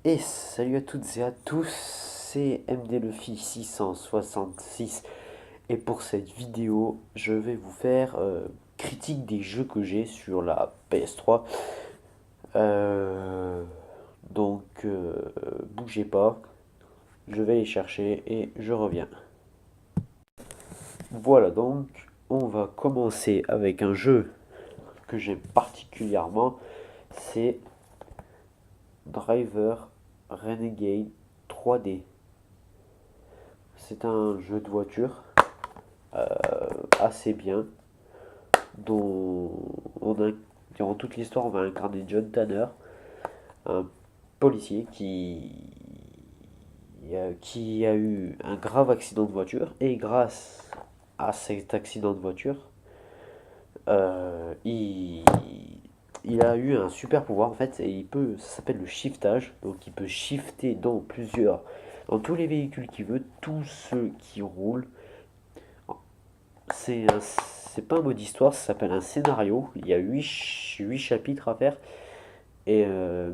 Et salut à toutes et à tous, c'est MD Luffy 666 et pour cette vidéo je vais vous faire critique des jeux que j'ai sur la PS3. Euh, donc bougez pas, je vais les chercher et je reviens. Voilà donc on va commencer avec un jeu que j'aime particulièrement, c'est Driver Renegade 3D. C'est un jeu de voiture assez bien, dont durant toute l'histoire, on va incarner John Tanner, un policier qui a eu un grave accident de voiture, et grâce à cet accident de voiture, il, il a eu un super pouvoir en fait, et ça s'appelle le shiftage, donc il peut shifter dans tous les véhicules qu'il veut, tous ceux qui roulent. C'est pas un mode histoire, ça s'appelle un scénario. Il y a 8 chapitres à faire. Et, euh,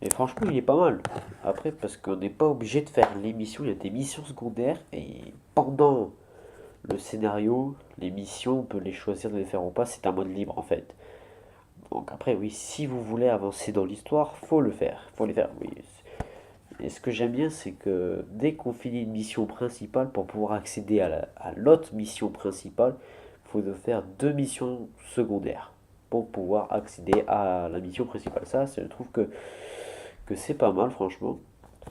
et franchement, il est pas mal. Après, parce qu'on n'est pas obligé de faire l'émission, il y a des missions secondaires. Et pendant le scénario, les missions, on peut les choisir de les faire ou pas. C'est un mode libre en fait. Donc après, oui, si vous voulez avancer dans l'histoire, faut le faire. Faut les faire, oui. Et ce que j'aime bien, c'est que dès qu'on finit une mission principale, pour pouvoir accéder à l'autre mission principale, il faut de faire deux missions secondaires pour pouvoir accéder à la mission principale. Ça, je trouve que c'est pas mal, franchement.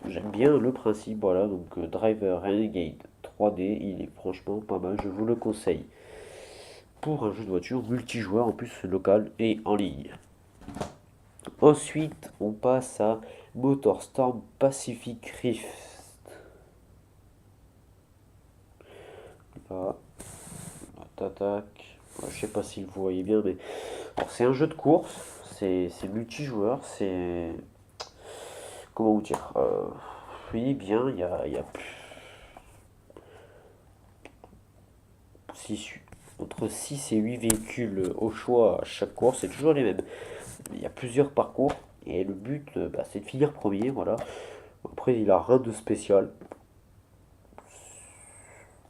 J'aime bien le principe, voilà. Donc, Driver Renegade 3D, il est franchement pas mal, je vous le conseille. Pour un jeu de voiture multijoueur, en plus local et en ligne. Ensuite, on passe à Motorstorm Pacific Rift. Là, tac. Je sais pas si vous voyez bien, mais c'est un jeu de course, c'est multijoueur, c'est. Comment vous dire oui, bien, il y a six- entre 6 et 8 véhicules au choix à chaque course, c'est toujours les mêmes. Il y a plusieurs parcours, et le but, c'est de finir premier, voilà. Après, il a rien de spécial.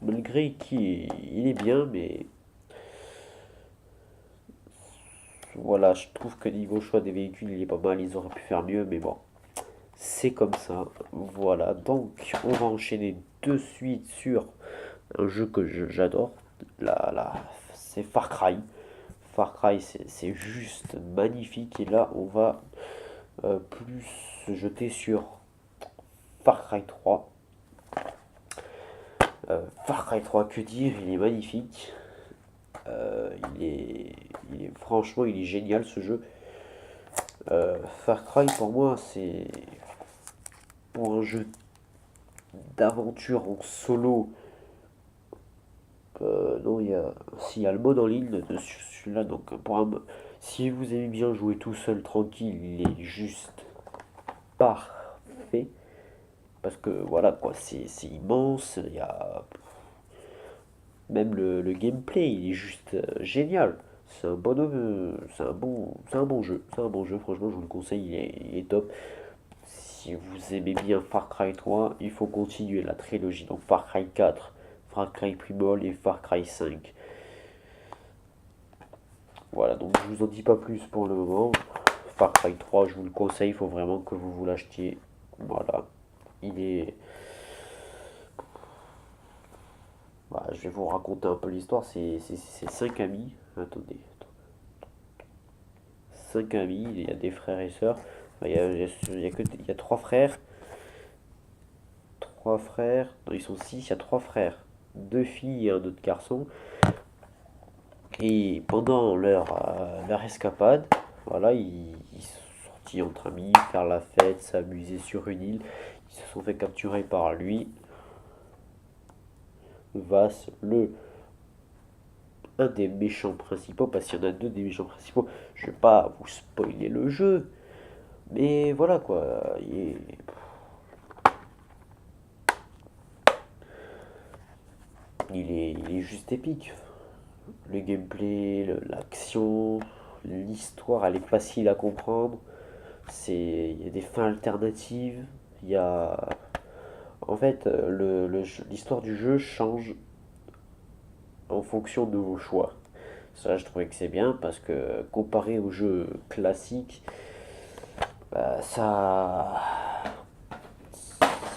Malgré qu'il est bien, mais voilà, je trouve que niveau choix des véhicules, il est pas mal, ils auraient pu faire mieux, mais bon, c'est comme ça. Voilà, donc on va enchaîner de suite sur un jeu que j'adore. C'est Far Cry. Far Cry, c'est juste magnifique. Et là, on va plus se jeter sur Far Cry 3. Far Cry 3, que dire, il est magnifique. Franchement, il est génial ce jeu. Far Cry, pour moi, c'est pour un jeu d'aventure en solo. Non, s'il y a le mode en ligne de celui-là, donc si vous aimez bien jouer tout seul tranquille, il est juste parfait. Parce que voilà quoi, c'est immense, il y a même le gameplay, il est juste génial. C'est un bon jeu, franchement je vous le conseille, il est top. Si vous aimez bien Far Cry 3, il faut continuer la trilogie, donc Far Cry 4, Far Cry Primal et Far Cry 5. Voilà, donc je vous en dis pas plus pour le moment. Far Cry 3, je vous le conseille, il faut vraiment que vous l'achetiez. Voilà, il est. Bah, je vais vous raconter un peu l'histoire. C'est cinq amis. Attendez, 5 amis. Il y a des frères et sœurs. Il y a trois frères. Trois frères. Non, ils sont six. Il y a trois frères. Deux filles et un autre garçon. Et pendant leur escapade, voilà, ils sont sortis entre amis, faire la fête, s'amuser sur une île. Ils se sont fait capturer par lui, Vass, un des méchants principaux, parce qu'il y en a deux des méchants principaux. Je vais pas vous spoiler le jeu, mais voilà quoi. Il est juste épique. Le gameplay, l'action, l'histoire, elle est facile à comprendre. Il y a des fins alternatives. Il y a... En fait, l'histoire du jeu change en fonction de vos choix. Ça, je trouvais que c'est bien parce que comparé au jeu classique, bah, c'est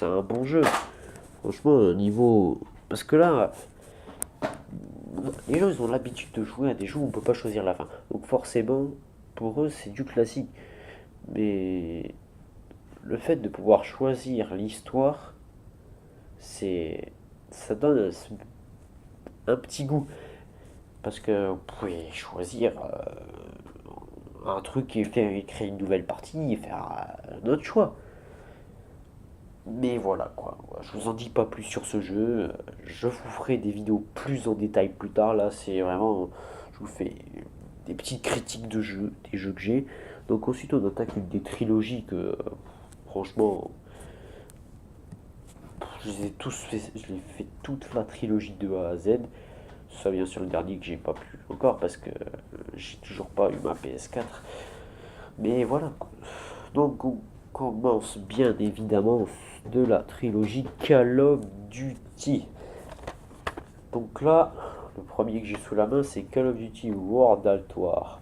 un bon jeu. Franchement, un niveau. Parce que là, les gens ils ont l'habitude de jouer à des jeux où on peut pas choisir la fin. Donc forcément, pour eux, c'est du classique. Mais le fait de pouvoir choisir l'histoire, c'est ça donne un petit goût. Parce que vous pouvez choisir un truc et créer une nouvelle partie et faire un autre choix. Mais voilà quoi, je vous en dis pas plus sur ce jeu. Je vous ferai des vidéos plus en détail plus tard. Là, c'est vraiment. Je vous fais des petites critiques de jeux, des jeux que j'ai. Donc, ensuite, on attaque avec des trilogies que, franchement, je les ai fait toute la trilogie de A à Z. Ça, bien sûr, le dernier que j'ai pas pu encore parce que j'ai toujours pas eu ma PS4. Mais voilà. Donc, on commence bien évidemment de la trilogie Call of Duty. Donc là, le premier que j'ai sous la main, c'est Call of Duty World at War.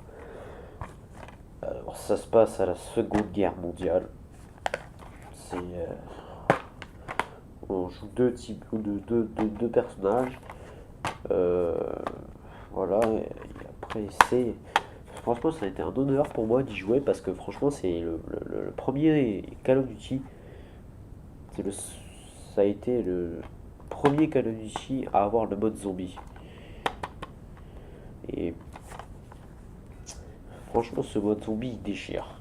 Alors, ça se passe à la Seconde Guerre mondiale. On joue deux personnages. Euh, voilà. Et après, franchement, ça a été un honneur pour moi d'y jouer parce que franchement, c'est le premier Call of Duty. Ça a été le premier Call of Duty à avoir le mode zombie. Et franchement, ce mode zombie, il déchire.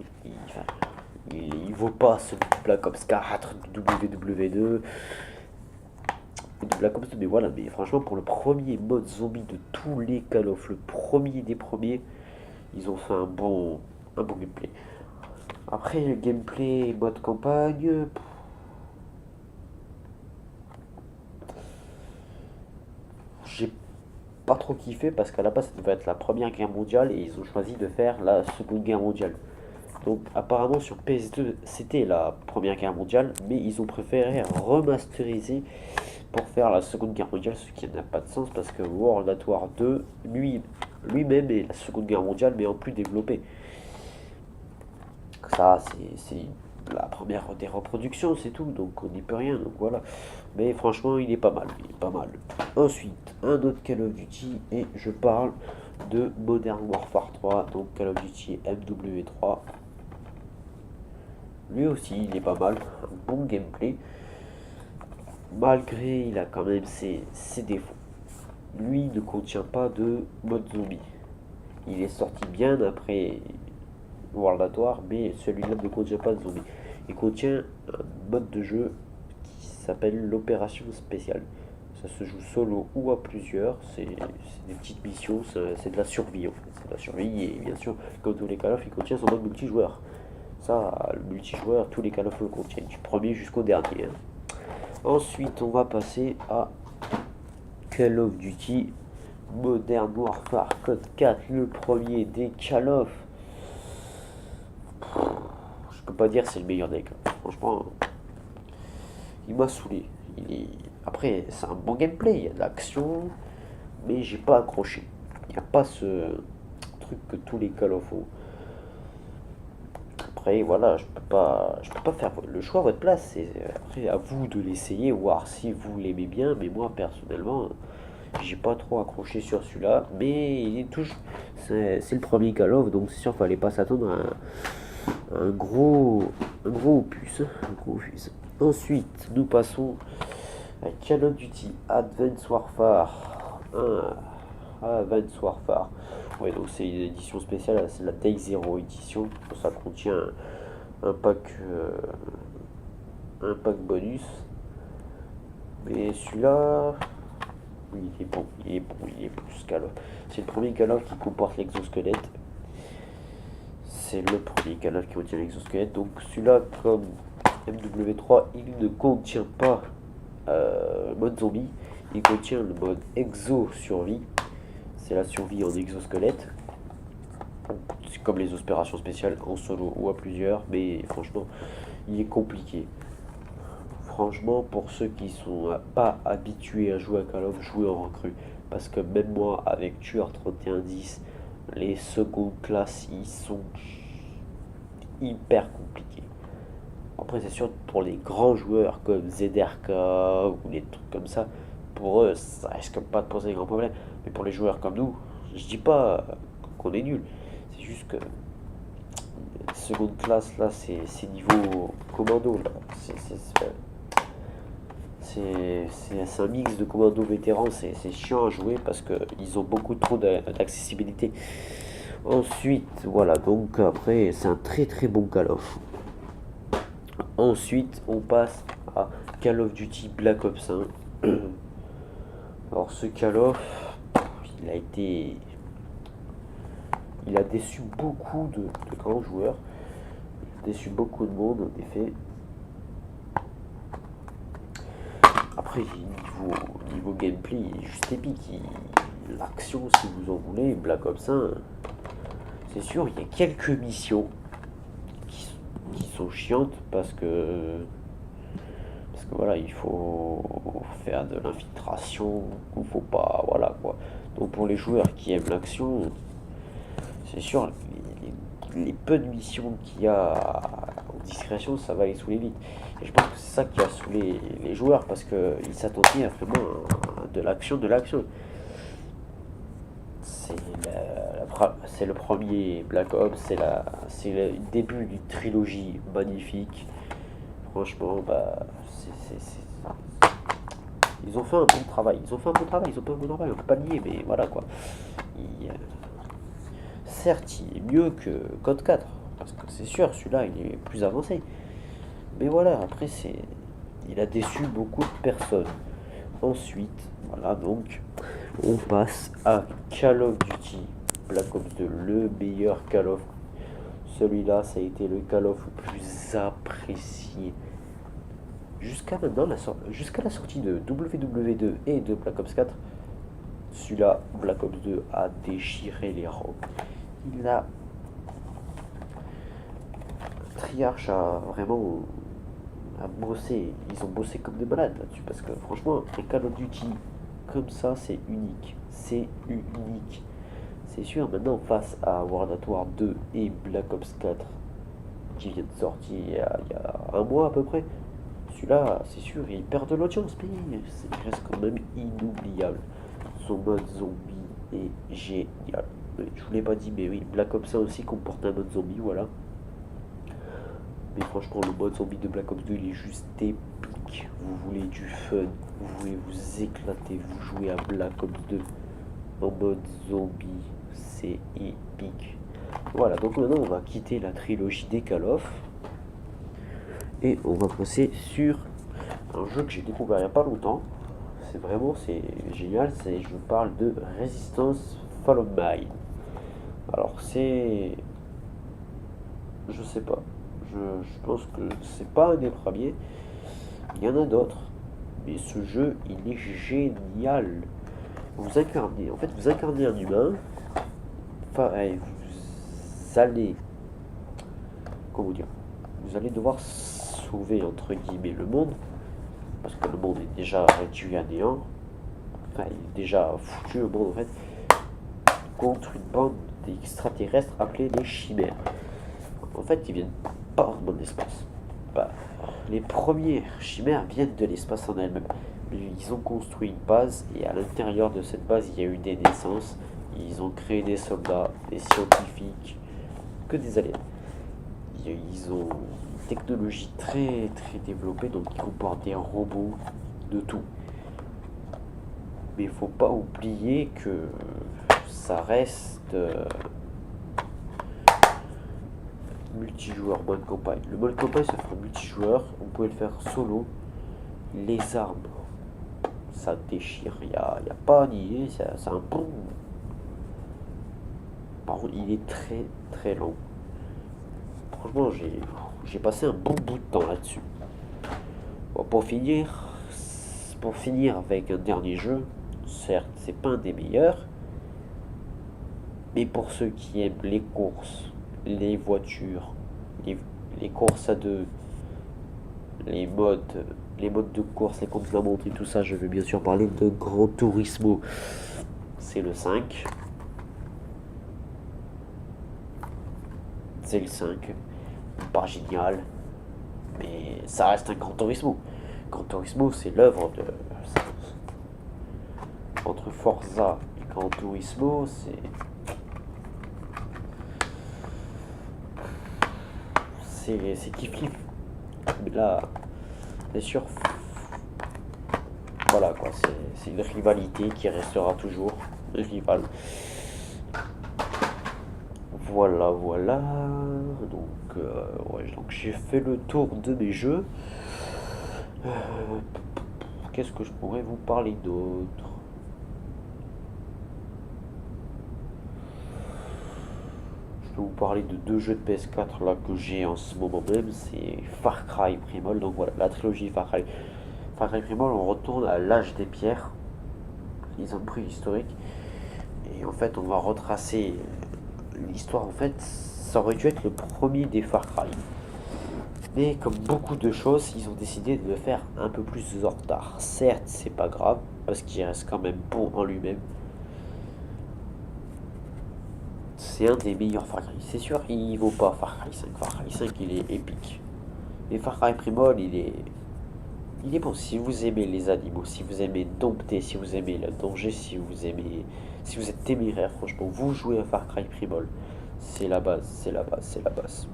Il vaut pas celui de Black Ops 4, du WW2, de Black Ops 2, mais voilà. Mais franchement, pour le premier mode zombie de tous les Call of, le premier des premiers, ils ont fait un bon gameplay. Après, le gameplay mode campagne, j'ai pas trop kiffé parce qu'à la base ça devait être la première guerre mondiale et ils ont choisi de faire la seconde guerre mondiale. Donc apparemment sur PS2 c'était la première guerre mondiale mais ils ont préféré remasteriser pour faire la seconde guerre mondiale, ce qui n'a pas de sens parce que World at War 2 lui-même est la seconde guerre mondiale mais en plus développé. Ça c'est la première des reproductions, c'est tout, donc on n'y peut rien, donc voilà. Mais franchement, il est pas mal, il est pas mal. Ensuite, un autre Call of Duty, et je parle de Modern Warfare 3, donc Call of Duty MW3. Lui aussi, il est pas mal, un bon gameplay, malgré il a quand même ses défauts. Lui ne contient pas de mode zombie. Il est sorti bien après World at War, mais celui-là ne contient pas de zombies. Il contient un mode de jeu qui s'appelle l'opération spéciale. Ça se joue solo ou à plusieurs, c'est des petites missions, c'est de la survie en fait. C'est de la survie et bien sûr, comme tous les Call of, il contient son mode multijoueur. Ça, le multijoueur, tous les Call of le contiennent, du premier jusqu'au dernier. Ensuite, on va passer à Call of Duty Modern Warfare Code 4, le premier des Call of. Je peux pas dire c'est le meilleur deck. Franchement, il m'a saoulé. Après, c'est un bon gameplay, il y a de l'action, mais j'ai pas accroché. Il n'y a pas ce truc que tous les Call of ont. Après, voilà, je peux pas faire le choix à votre place. C'est après à vous de l'essayer, voir si vous l'aimez bien. Mais moi, personnellement, j'ai pas trop accroché sur celui-là. Mais il est toujours, c'est le premier Call of, donc c'est sûr qu'il fallait pas s'attendre à un gros opus. Ensuite, nous passons à Call of Duty Advanced Warfare 1. Advanced Warfare. Ouais, donc c'est une édition spéciale, c'est la Day Zero édition. Ça contient un pack bonus. Mais celui-là, il est bon, il est plus Call of. C'est le premier Call of qui comporte l'exosquelette. C'est le premier Call of qui contient l'exosquelette. Donc celui-là, comme MW3, il ne contient pas mode zombie, il contient le mode exo survie, c'est la survie en exosquelette. c'est comme les opérations spéciales en solo ou à plusieurs, mais franchement, il est compliqué. Franchement, pour ceux qui sont pas habitués à jouer à Call of, jouer en recrue. Parce que même moi, avec Tueur 3110, les secondes classes, ils sont hyper compliqués. Après, c'est sûr, pour les grands joueurs comme ZRK ou les trucs comme ça, pour eux, ça risque pas de poser des grands problèmes. Mais pour les joueurs comme nous, je dis pas qu'on est nul. C'est juste que seconde classe, là, c'est niveau commando. Là. C'est un mix de commando vétérans. C'est chiant à jouer parce qu'ils ont beaucoup trop d'accessibilité. Ensuite, voilà, donc après, c'est un très très bon Call of. Ensuite, on passe à Call of Duty Black Ops 1. Alors, ce Call of, il a déçu beaucoup de grands joueurs. Il a déçu beaucoup de monde, en effet. Après, niveau gameplay, il est juste épique. L'action, si vous en voulez, Black Ops 1, c'est sûr, il y a quelques missions qui sont chiantes parce que voilà, il faut faire de l'infiltration, il faut pas, voilà quoi. Donc pour les joueurs qui aiment l'action, c'est sûr, les peu de missions qu'il y a en discrétion, ça va les saouler vite. Et je pense que c'est ça qui a saoulé les joueurs parce qu'ils s'attendaient à vraiment de l'action, de l'action. C'est le premier Black Ops, c'est le début d'une trilogie magnifique. Franchement, bah, ils ont fait un bon travail. Ils ont fait un bon travail, on peut pas le nier, mais voilà quoi. Certes, il est mieux que Code 4, parce que c'est sûr, celui-là, il est plus avancé. Mais voilà, après, il a déçu beaucoup de personnes. Ensuite, voilà, donc, on passe à Call of Duty Black Ops 2, le meilleur Call of. Celui-là, ça a été le Call of le plus apprécié. Jusqu'à maintenant, jusqu'à la sortie de WW2 et de Black Ops 4, celui-là, Black Ops 2, a déchiré les rangs. Triarch a vraiment bossé. Ils ont bossé comme des malades là-dessus. Parce que franchement, un Call of Duty comme ça, c'est unique. C'est unique. C'est sûr, maintenant, face à World at War 2 et Black Ops 4, qui viennent de sortir il y a un mois à peu près, celui-là, c'est sûr, il perd de l'audience, mais il reste quand même inoubliable. Son mode zombie est génial. Je vous l'ai pas dit, mais oui, Black Ops 1 aussi comporte un mode zombie, voilà. Mais franchement, le mode zombie de Black Ops 2, il est juste épique. Vous voulez du fun, vous voulez vous éclater, vous jouez à Black Ops 2 en mode zombie, c'est épique. Voilà, donc maintenant on va quitter la trilogie des Call of et on va passer sur un jeu que j'ai découvert il n'y a pas longtemps. C'est génial, je parle de Resistance Fall of Mine. Alors je sais pas, je pense que c'est pas un des premiers, il y en a d'autres, mais ce jeu il est génial. Vous incarnez un humain, vous allez, comment dire, vous allez devoir sauver entre guillemets le monde, parce que le monde est déjà réduit à néant, il est déjà foutu le monde en fait, contre une bande d'extraterrestres appelés les chimères. En fait, ils viennent pas vraiment de l'espace. Les premières chimères viennent de l'espace en elles-mêmes. Ils ont construit une base et à l'intérieur de cette base, il y a eu des naissances. Ils ont créé des soldats, des scientifiques, que des aliens. Ils ont une technologie très très développée, donc ils comportent des robots, de tout. Mais il faut pas oublier que ça reste multijoueur, mode campagne. Le mode campagne, ça fait multijoueur, on pouvait le faire solo. Les armes, ça déchire, il n'y a pas à nier, c'est un bon. Par contre, il est très très long. Franchement, j'ai passé un bon bout de temps là-dessus. Bon, pour finir avec un dernier jeu, certes, c'est pas un des meilleurs, Mais pour ceux qui aiment les courses, les voitures, les, les courses à deux, les modes, les modes de course, les contre la montre et tout ça, je vais bien sûr parler de Gran Turismo. C'est le 5. C'est le 5. Pas génial, mais ça reste un Gran Turismo. Gran Turismo, c'est l'œuvre de. Entre Forza et Gran Turismo, c'est kiff kiff. Mais là, c'est sûr, voilà quoi, c'est une rivalité qui restera toujours rivale. Voilà, voilà. Ouais, donc j'ai fait le tour de mes jeux. Euh, Qu'est-ce que je pourrais vous parler d'autre? Je peux vous parler de deux jeux de PS4 là que j'ai en ce moment même. C'est Far Cry Primal. Donc voilà, la trilogie Far Cry. Far Cry Primal, on retourne à l'âge des pierres. Ils ont pris historique. Et en fait, on va retracer l'histoire. En fait, ça aurait dû être le premier des Far Cry. Mais comme beaucoup de choses, ils ont décidé de le faire un peu plus en retard. Certes, c'est pas grave, parce qu'il reste quand même bon en lui-même. C'est un des meilleurs Far Cry. C'est sûr, il vaut pas Far Cry 5. Far Cry 5, il est épique. Mais Far Cry Primal, il est bon. Si vous aimez les animaux, si vous aimez dompter, si vous aimez le danger, si vous êtes téméraire, franchement, vous jouez à Far Cry Primal. C'est la base, c'est la base, c'est la base.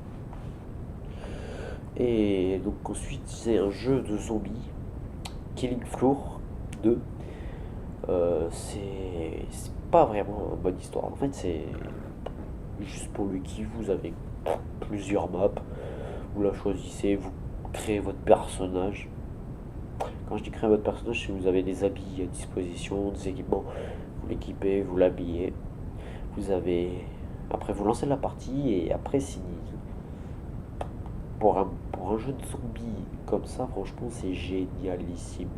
Et donc ensuite, c'est un jeu de zombies, Killing Floor 2. C'est pas vraiment une bonne histoire. En fait, c'est juste pour le kiff. Vous avez plusieurs maps, vous la choisissez, vous créez votre personnage. Quand je dis créer votre personnage, c'est que vous avez des habits à disposition, des équipements, vous l'équipez, vous l'habillez. Vous avez. Après, vous lancez la partie et après, si pour un jeu de zombies comme ça, franchement, c'est génialissime.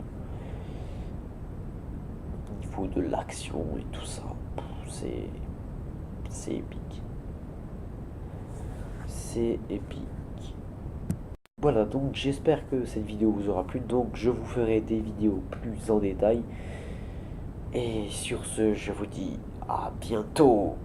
Au niveau de l'action et tout ça, c'est c'est épique. C'est épique. Voilà, donc j'espère que cette vidéo vous aura plu. Donc je vous ferai des vidéos plus en détail. Et sur ce, je vous dis à bientôt.